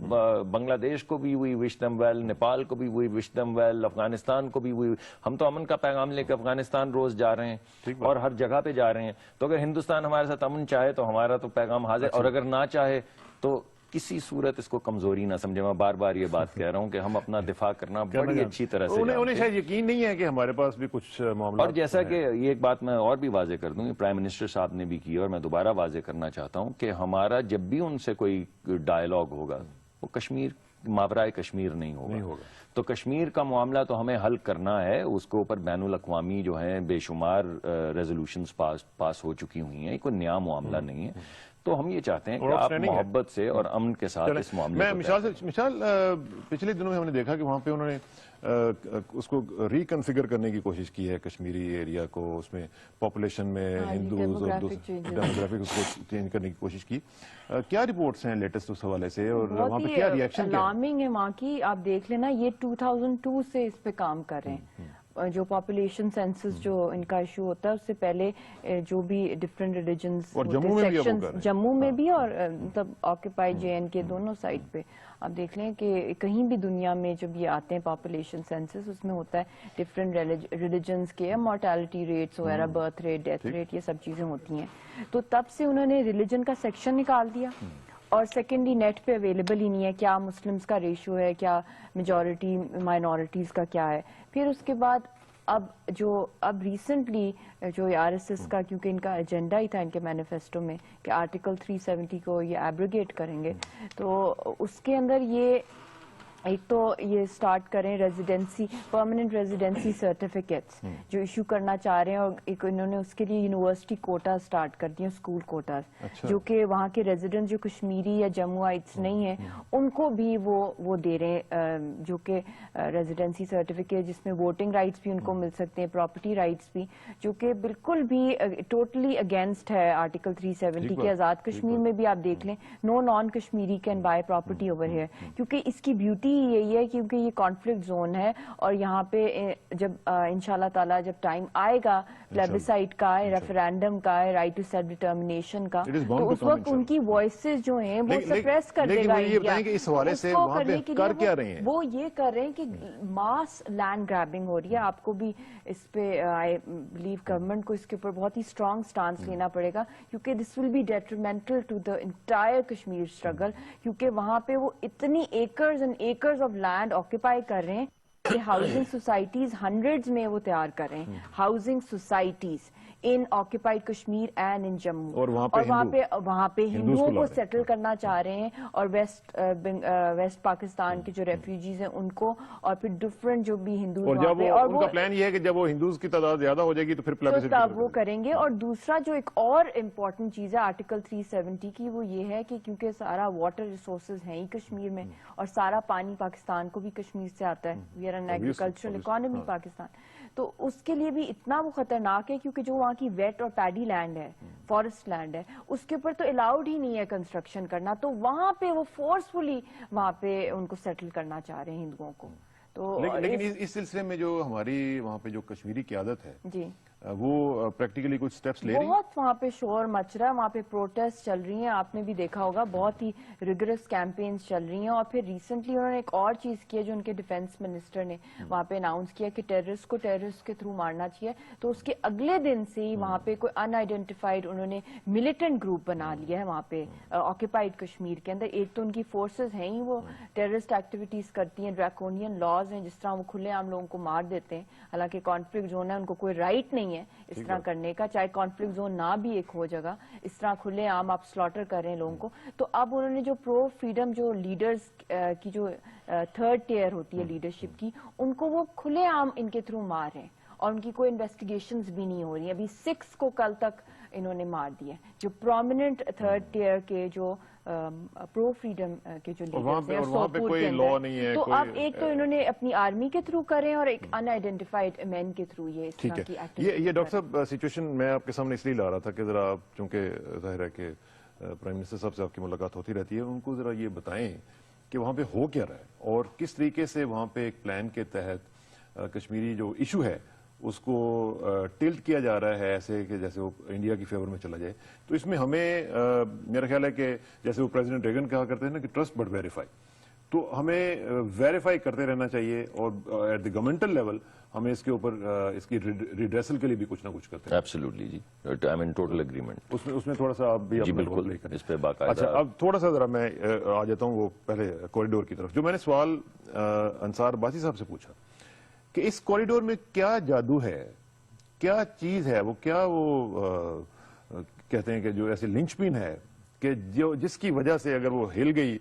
بنگلہ دیش کو بھی وی وش دم ویل, نیپال کو بھی وی وش دم ویل, افغانستان کو بھی ہم تو امن کا پیغام لے کے افغانستان روز جا رہے ہیں اور ہر جگہ پہ جا رہے ہیں. تو اگر ہندوستان ہمارے ساتھ امن چاہے تو ہمارا تو پیغام حاضر, اور اگر نہ چاہے تو کسی صورت اس کو کمزوری نہ سمجھے. میں بار بار یہ بات کہہ رہا ہوں کہ ہم اپنا دفاع کرنا بڑی اچھی طرح سے جانتے ہیں. انہیں شاید یقین نہیں ہے کہ ہمارے پاس بھی کچھ معاملات. اور جیسا کہ یہ ایک بات میں اور بھی واضح کر دوں, پرائم منسٹر صاحب نے بھی کی اور میں دوبارہ واضح کرنا چاہتا ہوں کہ ہمارا جب بھی ان سے کوئی ڈائیلاگ ہوگا وہ کشمیر ماورائے کشمیر نہیں ہوگا. تو کشمیر کا معاملہ تو ہمیں حل کرنا ہے, اس کے اوپر بین الاقوامی جو ہیں بے شمار ریزولوشنز پاس ہو چکی ہوئی ہیں, کوئی نیا معاملہ نہیں ہے. تو ہم یہ چاہتے ہیں کہ آپ محبت سے اور امن کے ساتھ اس معاملے کو. مثال پچھلے دنوں میں ہم نے دیکھا کہ وہاں پہ انہوں نے اس کو ریکنفیگر کرنے کی کوشش کی ہے, کشمیری ایریا کو, اس میں پاپولیشن میں ہندوز اور ڈیموگرافک اس کو چینج کرنے کی کوشش کی. کیا رپورٹس ہیں لیٹسٹ اس حوالے سے, اور وہاں پہ کیا ری ایکشن الارمنگ ہے وہاں کی. آپ دیکھ لینا, یہ 2002 سے اس پہ کام کر رہے ہیں. جو پاپولیشن سینسس جو ان کا ایشو ہوتا ہے, اس سے پہلے جو بھی ڈفرینٹ ریلیجنز, جموں میں بھی اور مطلب آکوپائی JNK دونوں سائڈ پہ آپ دیکھ لیں کہ کہیں بھی دنیا میں جب یہ آتے ہیں پاپولیشن سینسس, اس میں ہوتا ہے ڈفرینٹ ریلیجنز کے مورٹیلٹی ریٹس وغیرہ, برتھ ریٹ, ڈیتھ ریٹ, یہ سب چیزیں ہوتی ہیں. تو تب سے انہوں نے ریلیجن کا سیکشن نکال دیا, اور سیکنڈلی نیٹ پہ اویلیبل ہی نہیں ہے کیا مسلمز کا ریشو ہے, کیا میجورٹی مائنورٹیز کا کیا ہے. پھر اس کے بعد اب ریسنٹلی جو RSS کا, کیونکہ ان کا ایجنڈا ہی تھا ان کے مینیفیسٹو میں کہ آرٹیکل 370 کو یہ ایبروگیٹ کریں گے, تو اس کے اندر یہ ایک تو یہ سٹارٹ کریں ریزیڈنسی, پرماننٹ ریزیڈنسی سرٹیفکیٹس جو ایشو کرنا چاہ رہے ہیں, اور ایک انہوں نے اس کے لیے یونیورسٹی کوٹا سٹارٹ کر دیے, اسکول کوٹاز, جو کہ وہاں کے ریزیڈنٹ جو کشمیری یا جموائٹس نہیں ہیں ان کو بھی وہ دے رہے ہیں, جو کہ ریزیڈنسی سرٹیفکیٹ جس میں ووٹنگ رائٹس بھی ان کو مل سکتے ہیں, پراپرٹی رائٹس بھی, جو کہ بالکل بھی ٹوٹلی اگینسٹ ہے آرٹیکل 370 کے. آزاد کشمیر میں بھی آپ دیکھ لیں, no non Kashmiri can buy property over here, کیونکہ اس کی بیوٹی یہی ہے کیونکہ یہ کانفلکٹ زون ہے, اور یہاں پہ جب انشاءاللہ تعالیٰ جب ٹائم آئے گا پلیبسائٹ کا, ریفرینڈم کا, رائٹ ٹو سیلف ڈٹرمنیشن کا, تو اس وقت ان کی وائسز جو ہیں وہ سپریس کر دے گا انڈیا. اس حوالے سے وہاں پہ کر کیا رہے ہیں, وہ یہ کر رہے ہیں کہ ماس لینڈ گریبنگ ہو رہی ہے. آپ کو بھی اس پہ آئی بلیو گورنمنٹ کو اس کے اوپر بہت ہی اسٹرانگ سٹانس لینا پڑے گا, کیونکہ this will be detrimental to the entire Kashmir struggle, کیونکہ وہاں پہ وہ اتنی acres and acres of land occupy کر رہے ہیں کہ ہاؤسنگ سوسائٹیز ہنڈریڈز میں وہ تیار کر رہے ہیں, housing societies in occupied Kashmir and in Jammu, اور وہاں پہ ہندوؤں کو سیٹل کرنا چاہ رہے ہیں, اور ویسٹ پاکستان کے جو ریفیوجیز ہیں ان کو, اور پھر ڈفرنٹ جو بھی ہندو, اور ان کا پلان یہ ہے کہ جب وہ ہندوز کی تعداد زیادہ ہو جائے گی تو پھر تب وہ کریں گے. اور دوسرا جو ایک اور امپورٹنٹ چیز ہے آرٹیکل 370 کی, وہ یہ ہے کہ کیونکہ سارا واٹر ریسورسز ہیں ہی کشمیر میں, اور سارا پانی پاکستان کو بھی کشمیر سے آتا ہے, we are an agricultural economy Pakistan, تو اس کے لیے بھی اتنا وہ خطرناک ہے کیونکہ جو وہاں کی ویٹ اور پیڈی لینڈ ہے, فارسٹ لینڈ ہے, اس کے اوپر تو الاؤڈ ہی نہیں ہے کنسٹرکشن کرنا, تو وہاں پہ وہ فورسفلی وہاں پہ ان کو سیٹل کرنا چاہ رہے ہیں ہندوؤں کو. تو لیکن اس سلسلے میں جو ہماری وہاں پہ جو کشمیری قیادت ہے, جی وہ پریکٹیکلی کچھ سٹیپس لے رہی ہیں؟ بہت وہاں پہ شور مچ رہا ہے, وہاں پہ پروٹیسٹ چل رہی ہیں, آپ نے بھی دیکھا ہوگا بہت ہی ریگرس کیمپینز چل رہی ہیں. اور پھر ریسنٹلی انہوں نے ایک اور چیز کی ہے جو ان کے ڈیفینس منسٹر نے وہاں پہ اناؤنس کیا کہ ٹیررسٹ کو ٹیررسٹ کے تھرو مارنا چاہیے. تو اس کے اگلے دن سے ہی وہاں پہ کوئی ان آئیڈینٹیفائڈ انہوں نے ملیٹنٹ گروپ بنا لیا ہے وہاں پہ آکوپائڈ کشمیر کے اندر. ایک تو ان کی فورسز ہیں ہی وہ ٹیررسٹ ایکٹیویٹیز کرتی ہیں, ڈریکونین لاز ہیں, جس طرح وہ کھلے عام لوگوں کو مار دیتے ہیں, حالانکہ کانفلکٹ زون ہے, ان کو کوئی رائٹ نہیں ہے اس طرح کرنے کا, چاہے کانفلکٹ زون نہ بھی ایک ہو جگہ, اس طرح کھلے عام آپ سلاٹر کر رہے ہیں لوگوں کو. تو اب انہوں نے جو پرو فریڈم جو لیڈرز کی جو تھرڈ ٹیئر ہوتی ہے لیڈرشپ کی, ان کو وہ کھلے عام ان کے تھرو مار رہے ہیں, اور ان کی کوئی انویسٹیگیشنز بھی نہیں ہو رہی ہیں. ابھی 6 کو کل تک انہوں نے مار دیا, جو پرومیننٹ تھرڈ ٹیئر کے جو پرو فریڈم کے جو لیڈرز ہیں سوپور کے اندر. تو اب ایک تو انہوں نے اپنی آرمی کے تھرو کریں اور ایک ان آئیڈینٹیفائڈ مین کے تھرو یہ اس طرح کی ایکٹیویٹی. یہ ڈاکٹر صاحب سچویشن میں آپ کے سامنے اس لیے لا رہا تھا کہ ذرا آپ, چونکہ ظاہر ہے کہ پرائم منسٹر صاحب سے آپ کی ملاقات ہوتی رہتی ہے, ان کو ذرا یہ بتائیں کہ وہاں پہ ہو کیا رہا ہے اور کس طریقے سے وہاں پہ ایک پلان کے تحت کشمیری جو ایشو ہے اس کو ٹلٹ کیا جا رہا ہے ایسے کہ جیسے وہ انڈیا کی فیور میں چلا جائے. تو اس میں ہمیں میرا خیال ہے کہ جیسے وہ پریزیڈنٹ ریگن کہا کرتے ہیں نا کہ ٹرسٹ بٹ ویریفائی, تو ہمیں ویریفائی کرتے رہنا چاہیے اور ایٹ دی گورنمنٹل لیول ہمیں اس کے اوپر اس کی ریڈریسل کے لیے بھی کچھ نہ کچھ کرتے ہیں. ایبسلیوٹلی جی, I am in total agreement. اس میں تھوڑا سا آپ بھی جی بالکل اس پہ باقاعدہ. اچھا, اب تھوڑا سا ذرا میں آ جاتا ہوں وہ پہلے کوریڈور کی طرف. جو میں نے سوال انصار عباسی صاحب سے پوچھا کہ اس کوریڈور میں کیا جادو ہے, کیا چیز ہے, وہ کیا وہ کہتے ہیں کہ جو ایسے لنچ پن ہے کہ جو جس کی وجہ سے اگر وہ ہل گئی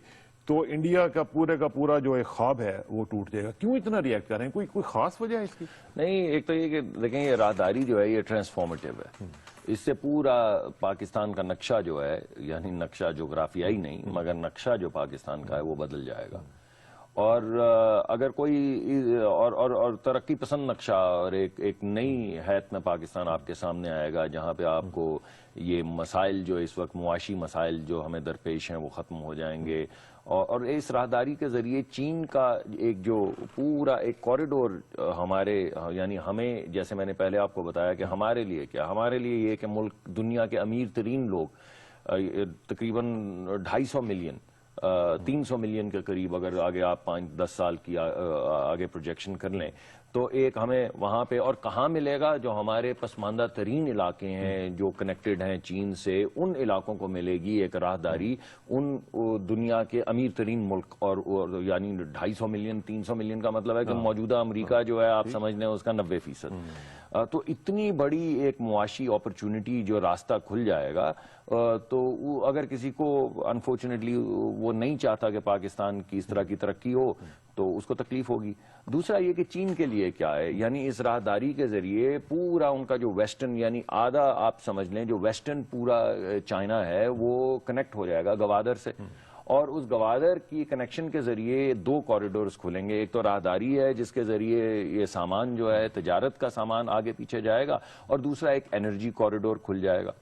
تو انڈیا کا پورا جو ایک خواب ہے وہ ٹوٹ جائے گا. کیوں اتنا ریئیکٹ کر رہے ہیں, کوئی خاص وجہ ہے اس کی؟ نہیں, ایک تو یہ کہ دیکھیں یہ راہداری جو ہے یہ ٹرانسفارمیٹیو ہے. اس سے پورا پاکستان کا نقشہ جو ہے, یعنی نقشہ جغرافیائی نہیں مگر نقشہ جو پاکستان کا ہے وہ بدل جائے گا. اور اگر کوئی اور ترقی پسند نقشہ اور ایک نئی حیت میں پاکستان آپ کے سامنے آئے گا جہاں پہ آپ کو یہ مسائل جو اس وقت معاشی مسائل جو ہمیں درپیش ہیں وہ ختم ہو جائیں گے. اور اس راہداری کے ذریعے چین کا ایک جو پورا ایک کوریڈور ہمارے, یعنی ہمیں, جیسے میں نے پہلے آپ کو بتایا کہ ہمارے لیے کیا, ہمارے لیے یہ کہ ملک دنیا کے امیر ترین لوگ تقریباً 250 ملین 300 ملین کے قریب اگر آگے آپ 5-10 سال کی آگے پروجیکشن کر لیں تو ایک ہمیں وہاں پہ اور کہاں ملے گا جو ہمارے پسماندہ ترین علاقے ہیں جو کنیکٹڈ ہیں چین سے, ان علاقوں کو ملے گی ایک راہداری ان دنیا کے امیر ترین ملک. اور یعنی 250 ملین 300 ملین کا مطلب ہے کہ موجودہ امریکہ جو ہے آپ سمجھ لیں اس کا 90%. تو اتنی بڑی ایک معاشی اپرچونٹی جو راستہ کھل جائے گا, تو اگر کسی کو انفارچونیٹلی وہ نہیں چاہتا کہ پاکستان کی اس طرح کی ترقی ہو تو اس کو تکلیف ہوگی. دوسرا یہ کہ چین کے لیے کیا ہے, یعنی اس راہداری کے ذریعے پورا ان کا جو ویسٹرن, یعنی آدھا آپ سمجھ لیں جو ویسٹرن پورا چائنا ہے وہ کنیکٹ ہو جائے گا گوادر سے. اور اس گوادر کی کنیکشن کے ذریعے 2 کوریڈورز کھلیں گے. ایک تو راہداری ہے جس کے ذریعے یہ سامان جو ہے تجارت کا سامان آگے پیچھے جائے گا, اور دوسرا ایک انرجی کوریڈور کھل جائے گا.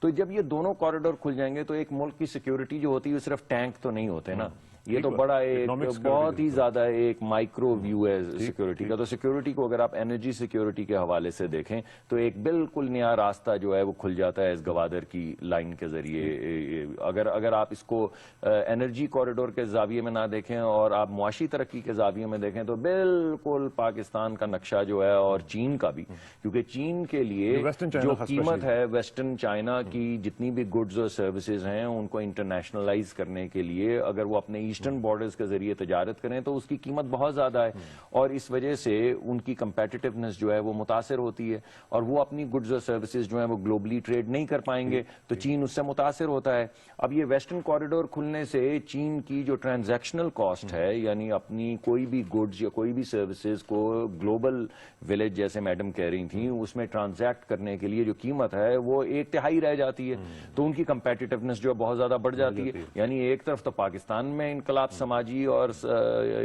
تو جب یہ دونوں کوریڈور کھل جائیں گے تو ایک ملک کی سیکیورٹی جو ہوتی ہے صرف ٹینک تو نہیں ہوتے نا, یہ تو بڑا ایک بہت ہی زیادہ ایک مائکرو ویو ہے سیکیورٹی کا. تو سیکیورٹی کو اگر آپ انرجی سیکیورٹی کے حوالے سے دیکھیں تو ایک بالکل نیا راستہ جو ہے وہ کھل جاتا ہے اس گوادر کی لائن کے ذریعے. اگر آپ اس کو انرجی کوریڈور کے زاویے میں نہ دیکھیں اور آپ معاشی ترقی کے زاویے میں دیکھیں تو بالکل پاکستان کا نقشہ جو ہے, اور چین کا بھی, کیونکہ چین کے لیے جو قیمت ہے ویسٹرن چائنا کی جتنی بھی گڈز اور سروسز ہیں ان کو انٹرنیشنلائز کرنے کے لیے اگر وہ اپنے ایسٹرن بارڈرز کے ذریعے تجارت کریں تو اس کی قیمت بہت زیادہ ہے, اور اس وجہ سے ان کی کمپیٹیٹیونیس جو ہے وہ متاثر ہوتی ہے, اور وہ اپنی گڈز اور سروسز جو ہیں وہ گلوبلی ٹریڈ نہیں کر پائیں گے تو چین اس سے متاثر ہوتا ہے. اب یہ ویسٹرن کوریڈور کھلنے سے چین کی جو ٹرانزیکشنل کاسٹ ہے, یعنی اپنی کوئی بھی گڈز یا کوئی بھی سروسز کو گلوبل ولیج جیسے میڈم کہہ رہی تھیں اس میں ٹرانزیکٹ کرنے کے لیے جو قیمت ہے وہ 1/3 رہ جاتی ہے, تو ان کی کمپیٹیٹیونیس جو بہت زیادہ بڑھ جاتی ہے. یعنی ایک طرف تو پاکستان میں انقلاب سماجی اور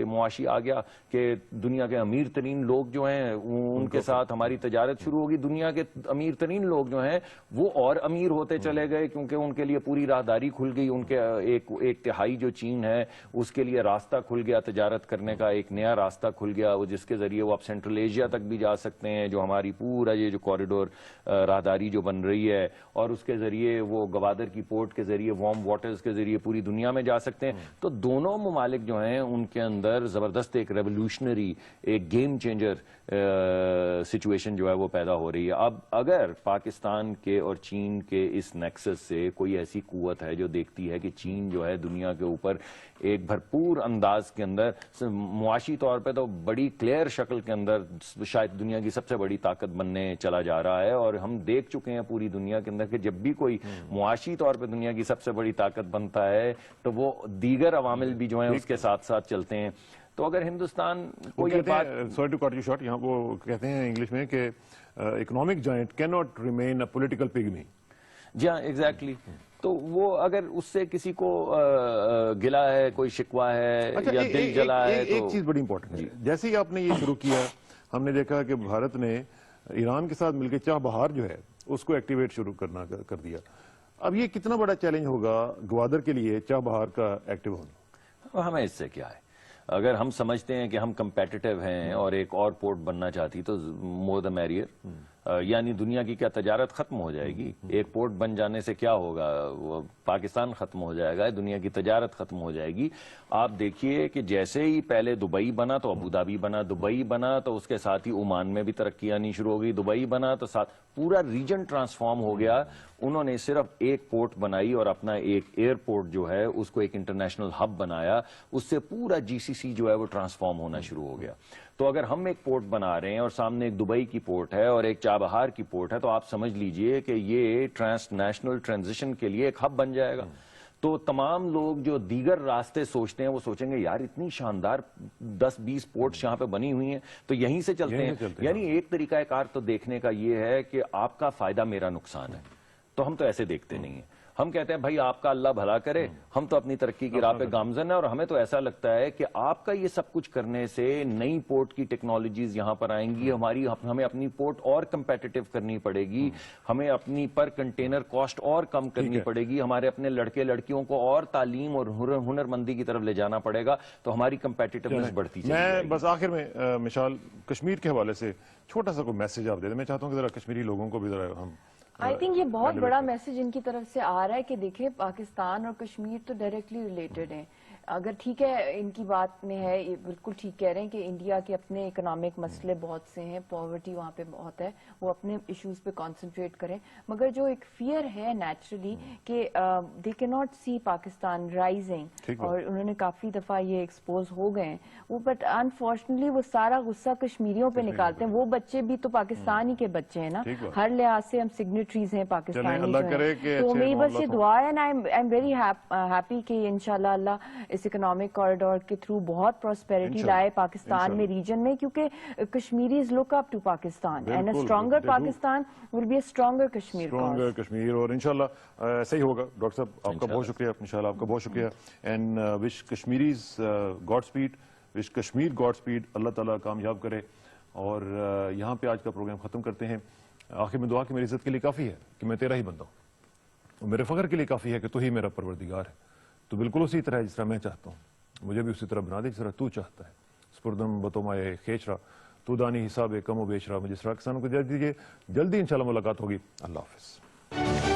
معاشی آ گیا کہ دنیا کے امیر ترین لوگ جو ہیں ان کے ساتھ ہماری تجارت شروع ہوگی. دنیا کے امیر ترین لوگ جو ہیں وہ اور امیر ہوتے چلے گئے کیونکہ ان کے لیے پوری راہداری کھل گئی. ان کے ایک تہائی جو چین ہے اس کے لیے راستہ کھل گیا تجارت کرنے کا, ایک نیا راستہ کھل گیا جس کے ذریعے وہ اب سینٹرل ایشیا تک بھی جا سکتے ہیں, جو ہماری پورا یہ جو کوریڈور راہداری جو بن رہی ہے, اور اس کے ذریعے وہ گوادر کی پورٹ کے ذریعے وارم واٹرز کے ذریعے پوری دنیا میں جا سکتے ہیں. تو دونوں ممالک جو ہیں ان کے اندر زبردست ایک ریولوشنری, ایک گیم چینجر سچویشن جو ہے وہ پیدا ہو رہی ہے. اب اگر پاکستان کے اور چین کے اس نیکسس سے کوئی ایسی قوت ہے جو دیکھتی ہے کہ چین جو ہے دنیا کے اوپر ایک بھرپور انداز کے اندر معاشی طور پہ تو بڑی کلیئر شکل کے اندر شاید دنیا کی سب سے بڑی طاقت بننے چلا جا رہا ہے, اور ہم دیکھ چکے ہیں پوری دنیا کے اندر کہ جب بھی کوئی معاشی طور پہ دنیا کی سب سے بڑی طاقت بنتا ہے تو وہ دیگر عوامل بھی جو ہیں اس کے ساتھ ساتھ چلتے ہیں. تو اگر ہندوستان کو یہ بات, sorry to cut you short, یہاں وہ کہتے ہیں انگلش میں کہ economic giant can not remain a political pygmy. جی ہاں ایگزیکٹلی. تو وہ اگر اس سے کسی کو گلا ہے, کوئی شکوہ ہے یا دل جلا ہے, تو ایک چیز بڑی امپورٹنٹ ہے. جیسے ہی آپ نے یہ شروع کیا ہم نے دیکھا کہ بھارت نے ایران کے ساتھ مل کے چاہ بہار جو ہے اس کو ایکٹیویٹ شروع کر دیا. اب یہ کتنا بڑا چیلنج ہوگا گوادر کے لیے چاہ بہار کا ایکٹیو ہونا؟ ہمیں اس سے کیا ہے, اگر ہم سمجھتے ہیں کہ ہم کمپیٹیٹو ہیں اور ایک اور پورٹ بننا چاہتی تو مور دا میریئر. یعنی دنیا کی کیا تجارت ختم ہو جائے گی؟ ایک پورٹ بن جانے سے کیا ہوگا؟ پاکستان ختم ہو جائے گا, دنیا کی تجارت ختم ہو جائے گی. آپ دیکھیے کہ جیسے ہی پہلے دبئی بنا تو ابو دھابی بنا, دبئی بنا تو اس کے ساتھ ہی عمان میں بھی ترقی آنی شروع ہو گئی, دبئی بنا تو ساتھ پورا ریجن ٹرانسفارم ہو گیا. انہوں نے صرف ایک پورٹ بنائی اور اپنا ایک ایئرپورٹ جو ہے اس کو ایک انٹرنیشنل ہب بنایا, اس سے پورا جی سی سی جو ہے وہ ٹرانسفارم ہونا شروع ہو گیا. تو اگر ہم ایک پورٹ بنا رہے ہیں اور سامنے ایک دبئی کی پورٹ ہے اور ایک چابہار کی پورٹ ہے, تو آپ سمجھ لیجئے کہ یہ ٹرانس نیشنل ٹرانزیشن کے لیے ایک ہب بن جائے گا. تو تمام لوگ جو دیگر راستے سوچتے ہیں وہ سوچیں گے یار اتنی شاندار 10-20 پورٹس یہاں پہ بنی ہوئی ہیں تو یہیں سے چلتے ہیں. یعنی ایک طریقہ کار تو دیکھنے کا یہ ہے کہ آپ کا فائدہ میرا نقصان ہے. تو ہم تو ایسے دیکھتے نہیں ہیں, ہم کہتے ہیں بھائی آپ کا اللہ بھلا کرے, ہم تو اپنی ترقی کی راہ پہ گامزن ہیں, اور ہمیں تو ایسا لگتا ہے کہ آپ کا یہ سب کچھ کرنے سے نئی پورٹ کی ٹیکنالوجیز یہاں پر آئیں گی, ہمیں اپنی پورٹ اور کمپیٹیٹو کرنی پڑے گی, ہمیں اپنی پر کنٹینر کاسٹ اور کم کرنی پڑے گی, ہمارے اپنے لڑکے لڑکیوں کو اور تعلیم اور ہنرمندی کی طرف لے جانا پڑے گا, تو ہماری کمپیٹیٹیونیس بڑھتی چلی جائے گی. میں بس آخر میں مشال کشمیر کے حوالے سے چھوٹا سا کوئی میسج آپ دے دیں. میں چاہتا ہوں کہ ذرا کشمیری لوگوں کو بھی ذرا ہم آئی تھنک یہ بہت بڑا میسج ان کی طرف سے آ رہا ہے کہ دیکھیں پاکستان اور کشمیر تو ڈائریکٹلی ریلیٹڈ ہیں. اگر ٹھیک ہے ان کی بات میں ہے, یہ بالکل ٹھیک کہہ رہے ہیں کہ انڈیا کے اپنے اکنامک مسئلے بہت سے ہیں, پاورٹی وہاں پہ بہت ہے, وہ اپنے ایشوز پہ کانسنٹریٹ کریں. مگر جو ایک فیئر ہے نیچرلی کہ دے کی ناٹ سی پاکستان رائزنگ, اور انہوں نے کافی دفعہ یہ ایکسپوز ہو گئے ہیں وہ, بٹ انفارچونیٹلی وہ سارا غصہ کشمیریوں پہ نکالتے ہیں. وہ بچے بھی تو پاکستان ہی کے بچے ہیں نا, ہر لحاظ سے ہم سگنیٹریز ہیں پاکستانی جو ہیں. تو میری بس یہ دعا ہے, آئی ایم ویری ہیپی کہ انشاءاللہ اللہ اس اکنامک کوریڈور کے تھرو بہت پراسپیرٹی لائے پاکستان میں, ریجن میں, کیونکہ Kashmiris look up to Pakistan and a stronger Pakistan will be a stronger Kashmir. Stronger Kashmir, اور انشاءاللہ صحیح ہوگا. ڈاکٹر صاحب آپ کا بہت شکریہ, انشاءاللہ آپ کا بہت شکریہ, and wish Kashmiris godspeed, wish Kashmir godspeed, اللہ تعالیٰ کامیاب کرے. اور یہاں پہ آج کا پروگرام ختم کرتے ہیں. آخر میں دعا کہ میری عزت کے لیے کافی ہے کہ میں تیرا ہی بندہ ہوں, اور میرے فخر کے لیے کافی ہے کہ تو ہی میرا پروردگار ہے. تو بالکل اسی طرح جس طرح میں چاہتا ہوں مجھے بھی اسی طرح بنا دے جس طرح تو چاہتا ہے. سپردم بتومائے خیچرا تو دانی حساب کم و بیشرا. مجھے اس طرح کسانوں کو دے دیجیے, جلدی انشاءاللہ ملاقات ہوگی. اللہ حافظ.